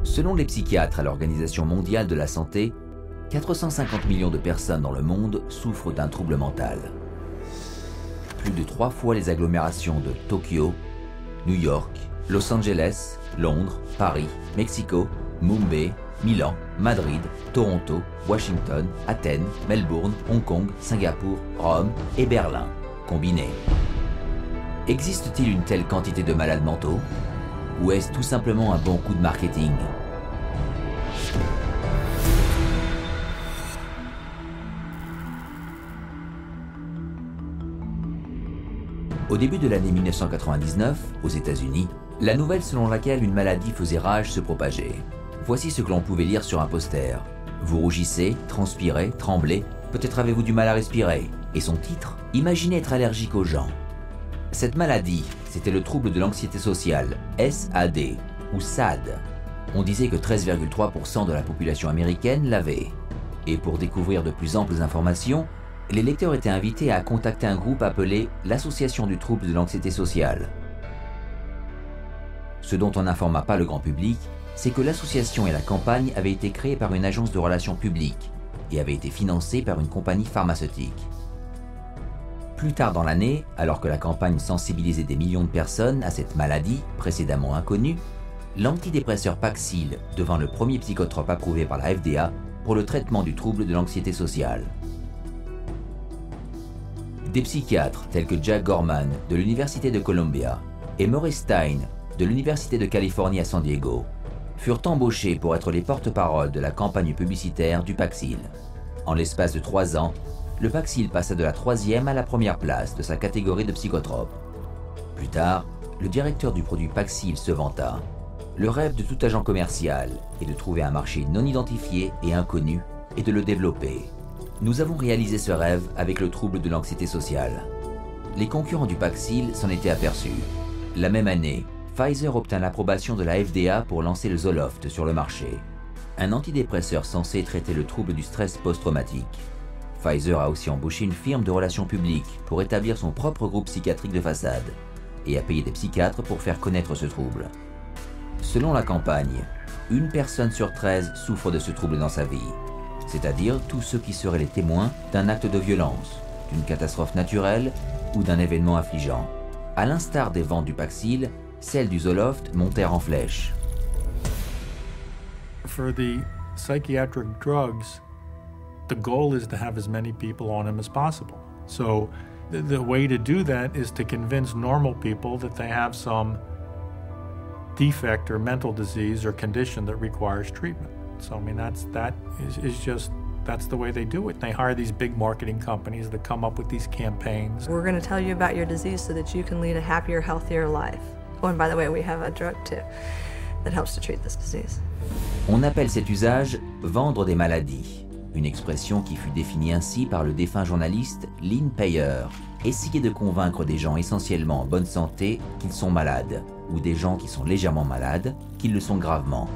Selon les psychiatres à l'Organisation mondiale de la santé, 450 millions de personnes dans le monde souffrent d'un trouble mental. Plus de 3 fois les agglomérations de Tokyo, New York, Los Angeles, Londres, Paris, Mexico, Mumbai, Milan, Madrid, Toronto, Washington, Athènes, Melbourne, Hong Kong, Singapour, Rome et Berlin, combinés. Existe-t-il une telle quantité de malades mentaux? Ou est-ce tout simplement un bon coup de marketing? Au début de l'année 1999, aux États-Unis, la nouvelle selon laquelle une maladie faisait rage se propageait. Voici ce que l'on pouvait lire sur un poster. Vous rougissez, transpirez, tremblez, peut-être avez-vous du mal à respirer. Et son titre, imaginez être allergique aux gens. Cette maladie, c'était le trouble de l'anxiété sociale, SAD, ou SAD. On disait que 13,3% de la population américaine l'avait. Et pour découvrir de plus amples informations, les lecteurs étaient invités à contacter un groupe appelé l'Association du trouble de l'anxiété sociale. Ce dont on n'informa pas le grand public, c'est que l'association et la campagne avaient été créées par une agence de relations publiques et avaient été financées par une compagnie pharmaceutique. Plus tard dans l'année, alors que la campagne sensibilisait des millions de personnes à cette maladie précédemment inconnue, l'antidépresseur Paxil devint le premier psychotrope approuvé par la FDA pour le traitement du trouble de l'anxiété sociale. Des psychiatres tels que Jack Gorman de l'Université de Columbia et Murray Stein de l'Université de Californie à San Diego furent embauchés pour être les porte-parole de la campagne publicitaire du Paxil. En l'espace de 3 ans, le Paxil passa de la 3e à la 1re place de sa catégorie de psychotropes. Plus tard, le directeur du produit Paxil se vanta. Le rêve de tout agent commercial est de trouver un marché non identifié et inconnu et de le développer. Nous avons réalisé ce rêve avec le trouble de l'anxiété sociale. Les concurrents du Paxil s'en étaient aperçus. La même année, Pfizer obtint l'approbation de la FDA pour lancer le Zoloft sur le marché, un antidépresseur censé traiter le trouble du stress post-traumatique. Pfizer a aussi embauché une firme de relations publiques pour établir son propre groupe psychiatrique de façade et a payé des psychiatres pour faire connaître ce trouble. Selon la campagne, 1 personne sur 13 souffre de ce trouble dans sa vie, c'est-à-dire tous ceux qui seraient les témoins d'un acte de violence, d'une catastrophe naturelle ou d'un événement affligeant. À l'instar des ventes du Paxil, celles du Zoloft montèrent en flèche. For the psychiatric drugs, the goal is to have as many people on them as possible. So the way to do that is to convince normal people that they have some defect or mental disease or condition that requires treatment. So I mean that's the way they do it. They hire these big marketing companies that come up with these campaigns. We're going to tell you about your disease so that you can lead a happier, healthier life. Oh, and by the way, we have a drug too that helps to treat this disease. On appelle cet usage « vendre des maladies », une expression qui fut définie ainsi par le défunt journaliste Lynn Payer. Essayer de convaincre des gens essentiellement en bonne santé qu'ils sont malades, ou des gens qui sont légèrement malades qu'ils le sont gravement.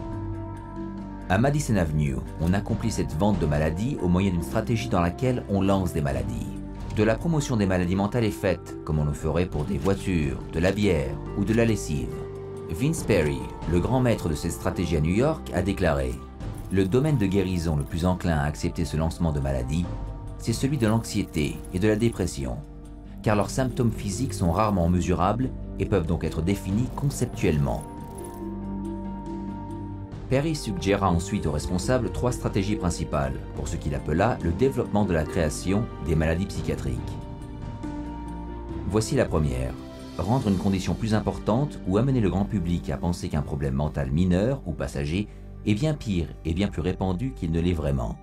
À Madison Avenue, on accomplit cette vente de maladies au moyen d'une stratégie dans laquelle on lance des maladies. De la promotion des maladies mentales est faite, comme on le ferait pour des voitures, de la bière ou de la lessive. Vince Perry, le grand maître de cette stratégie à New York, a déclaré « Le domaine de guérison le plus enclin à accepter ce lancement de maladies, c'est celui de l'anxiété et de la dépression, car leurs symptômes physiques sont rarement mesurables et peuvent donc être définis conceptuellement. » Perry suggéra ensuite aux responsables 3 stratégies principales pour ce qu'il appela le développement de la création des maladies psychiatriques. Voici la première. Rendre une condition plus importante ou amener le grand public à penser qu'un problème mental mineur ou passager est bien pire et bien plus répandu qu'il ne l'est vraiment.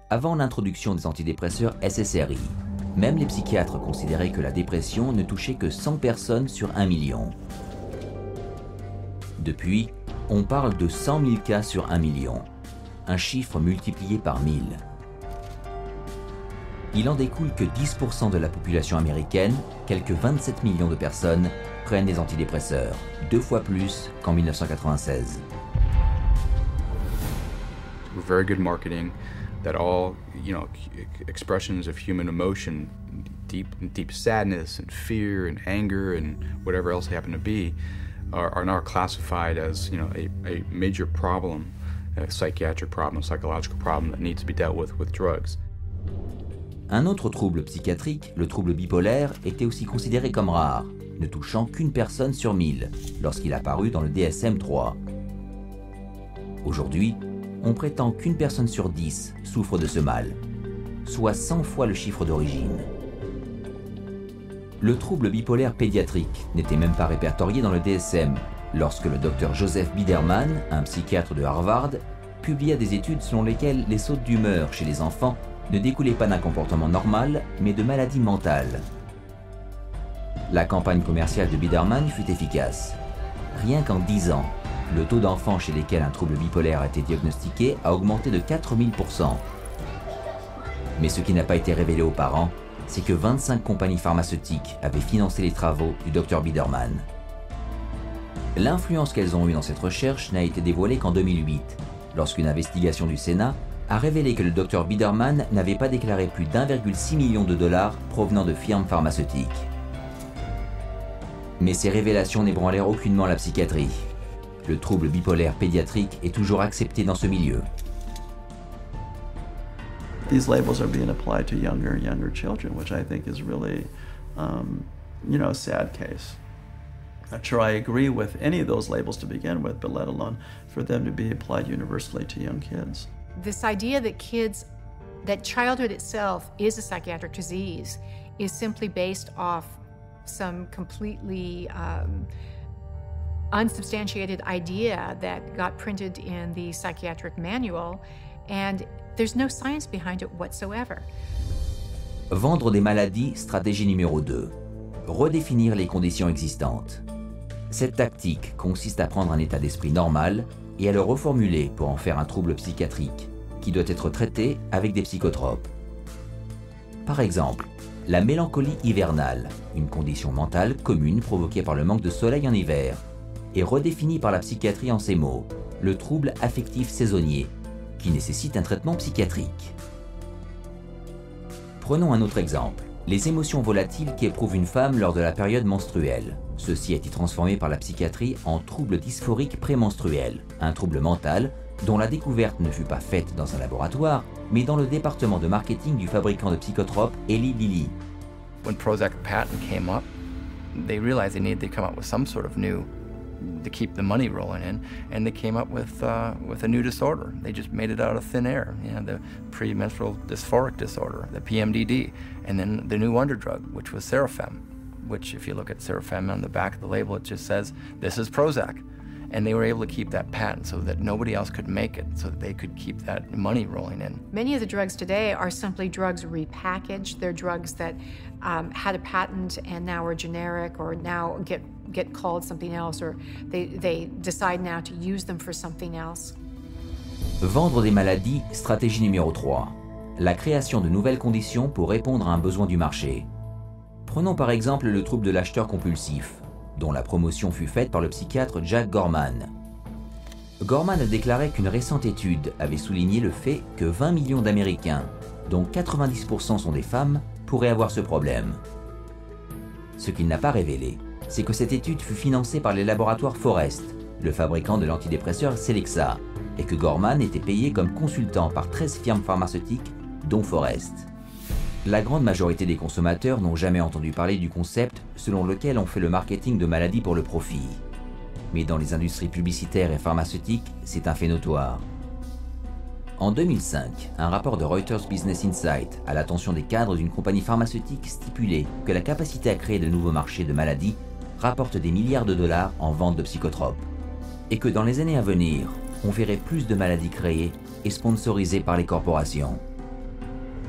Avant l'introduction des antidépresseurs SSRI, même les psychiatres considéraient que la dépression ne touchait que 100 personnes sur 1 million. Depuis, on parle de 100 000 cas sur 1 million, un chiffre multiplié par 1000. Il en découle que 10% de la population américaine, quelques 27 millions de personnes, prennent des antidépresseurs, 2 fois plus qu'en 1996. Very good marketing that all, expressions of human emotion, deep sadness and fear and anger and whatever else they happen to be, are now classified as, you know, a major problem, a psychiatric problem, a psychological problem that needs to be dealt with drugs. Un autre trouble psychiatrique, le trouble bipolaire, était aussi considéré comme rare, ne touchant qu'une personne sur 1000 lorsqu'il apparut dans le DSM-3. Aujourd'hui, on prétend qu'une personne sur 10 souffre de ce mal, soit 100 fois le chiffre d'origine. Le trouble bipolaire pédiatrique n'était même pas répertorié dans le DSM lorsque le docteur Joseph Biderman, un psychiatre de Harvard, publia des études selon lesquelles les sautes d'humeur chez les enfants ne découlaient pas d'un comportement normal, mais de maladies mentales. La campagne commerciale de Biderman fut efficace. Rien qu'en 10 ans, le taux d'enfants chez lesquels un trouble bipolaire a été diagnostiqué a augmenté de 4000%. Mais ce qui n'a pas été révélé aux parents, c'est que 25 compagnies pharmaceutiques avaient financé les travaux du Dr Biderman. L'influence qu'elles ont eue dans cette recherche n'a été dévoilée qu'en 2008, lorsqu'une investigation du Sénat a révélé que le Dr Biderman n'avait pas déclaré plus d'1,6 million de dollars provenant de firmes pharmaceutiques. Mais ces révélations n'ébranlèrent aucunement la psychiatrie. Le trouble bipolaire pédiatrique est toujours accepté dans ce milieu. These labels are being applied to younger and younger children, which I think is really, you know, a sad case. Not sure I agree with any of those labels to begin with, but let alone for them to be applied universally to young kids. This idea that childhood itself is a psychiatric disease is simply based off some completely unsubstantiated idea that got printed in the psychiatric manual, and there's no science behind it whatsoever. Vendre des maladies, stratégie numéro 2. Redéfinir les conditions existantes. Cette tactique consiste à prendre un état d'esprit normal et à le reformuler pour en faire un trouble psychiatrique, qui doit être traité avec des psychotropes. Par exemple, la mélancolie hivernale, une condition mentale commune provoquée par le manque de soleil en hiver, est redéfinie par la psychiatrie en ces mots, le trouble affectif saisonnier, qui nécessite un traitement psychiatrique. Prenons un autre exemple, les émotions volatiles qu'éprouve une femme lors de la période menstruelle. Ceci a été transformé par la psychiatrie en trouble dysphorique prémenstruel, un trouble mental dont la découverte ne fut pas faite dans un laboratoire, mais dans le département de marketing du fabricant de psychotropes Eli Lilly. When Prozac patent came up, they realized they needed to come up with some sort of new to keep the money rolling in, and they came up with a new disorder. They just made it out of thin air, you know, the premenstrual dysphoric disorder, the PMDD, and then the new wonder drug, which was Serafem, which if you look at Serafem on the back of the label, it just says, this is Prozac. And they were able to keep that patent so that nobody else could make it, so that they could keep that money rolling in. Many of the drugs today are simply drugs repackaged. They're drugs that had a patent and now are generic or now get called something else, or they decide now to use them for something else. Vendre des maladies, stratégie numéro 3. La création de nouvelles conditions pour répondre à un besoin du marché. Prenons par exemple le trouble de l'acheteur compulsif, dont la promotion fut faite par le psychiatre Jack Gorman. Gorman a déclaré qu'une récente étude avait souligné le fait que 20 millions d'Américains, dont 90% sont des femmes, pourraient avoir ce problème. Ce qu'il n'a pas révélé, c'est que cette étude fut financée par les laboratoires Forest, le fabricant de l'antidépresseur Celexa, et que Gorman était payé comme consultant par 13 firmes pharmaceutiques, dont Forest. La grande majorité des consommateurs n'ont jamais entendu parler du concept selon lequel on fait le marketing de maladies pour le profit. Mais dans les industries publicitaires et pharmaceutiques, c'est un fait notoire. En 2005, un rapport de Reuters Business Insight à l'attention des cadres d'une compagnie pharmaceutique stipulait que la capacité à créer de nouveaux marchés de maladies rapporte des milliards de dollars en vente de psychotropes. Et que dans les années à venir, on verrait plus de maladies créées et sponsorisées par les corporations.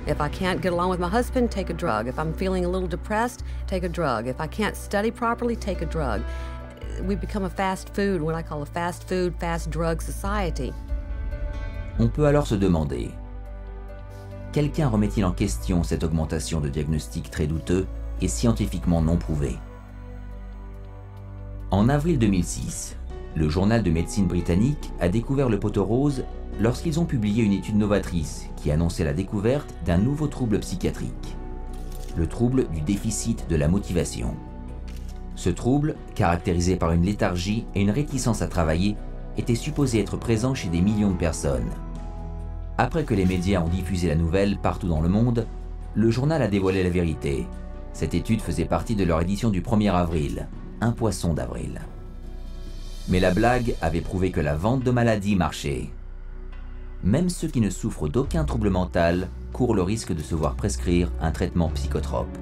If I can't get along with my husband, take a drug. If I'm feeling a little depressed, take a drug. If I can't study properly, take a drug. We become a fast food, what I call a fast food, fast drug society. On peut alors se demander, quelqu'un remet-il en question cette augmentation de diagnostics très douteux et scientifiquement non prouvés? En avril 2006, le journal de médecine britannique a découvert le poteau rose lorsqu'ils ont publié une étude novatrice qui annonçait la découverte d'un nouveau trouble psychiatrique, le trouble du déficit de la motivation. Ce trouble, caractérisé par une léthargie et une réticence à travailler, était supposé être présent chez des millions de personnes. Après que les médias ont diffusé la nouvelle partout dans le monde, le journal a dévoilé la vérité. Cette étude faisait partie de leur édition du 1er avril, un poisson d'avril. Mais la blague avait prouvé que la vente de maladies marchait. Même ceux qui ne souffrent d'aucun trouble mental courent le risque de se voir prescrire un traitement psychotrope.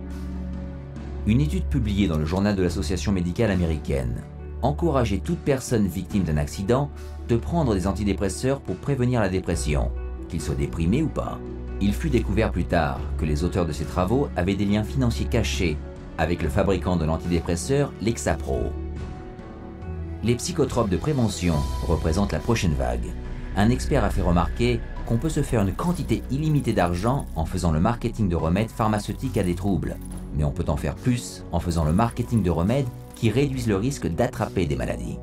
Une étude publiée dans le journal de l'Association médicale américaine encourageait toute personne victime d'un accident de prendre des antidépresseurs pour prévenir la dépression, qu'il soit déprimé ou pas. Il fut découvert plus tard que les auteurs de ces travaux avaient des liens financiers cachés avec le fabricant de l'antidépresseur Lexapro. Les psychotropes de prévention représentent la prochaine vague. Un expert a fait remarquer qu'on peut se faire une quantité illimitée d'argent en faisant le marketing de remèdes pharmaceutiques à des troubles. Mais on peut en faire plus en faisant le marketing de remèdes qui réduisent le risque d'attraper des maladies.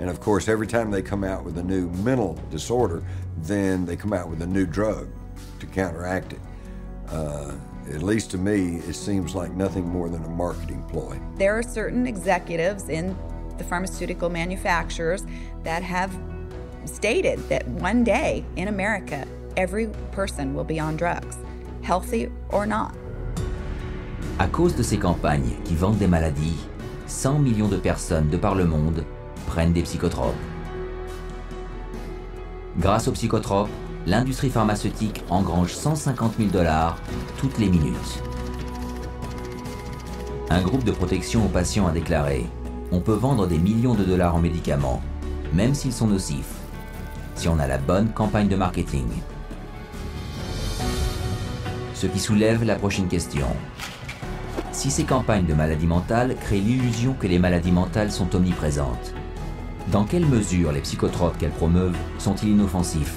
And of course, every time they come out with a new mental disorder, then they come out with a new drug to counteract it. At least to me, it seems like nothing more than a marketing ploy. There are certain executives in the pharmaceutical manufacturers that have stated that one day in America, every person will be on drugs, healthy or not. À cause de ces campagnes qui vendent des maladies, 100 millions de personnes de par le monde prennent des psychotropes. Grâce aux psychotropes, l'industrie pharmaceutique engrange 150 000 $ toutes les minutes. Un groupe de protection aux patients a déclaré « On peut vendre des millions de dollars en médicaments, même s'ils sont nocifs, si on a la bonne campagne de marketing. » Ce qui soulève la prochaine question. Si ces campagnes de maladies mentales créent l'illusion que les maladies mentales sont omniprésentes, dans quelle mesure les psychotropes qu'elles promeuvent sont-ils inoffensifs ?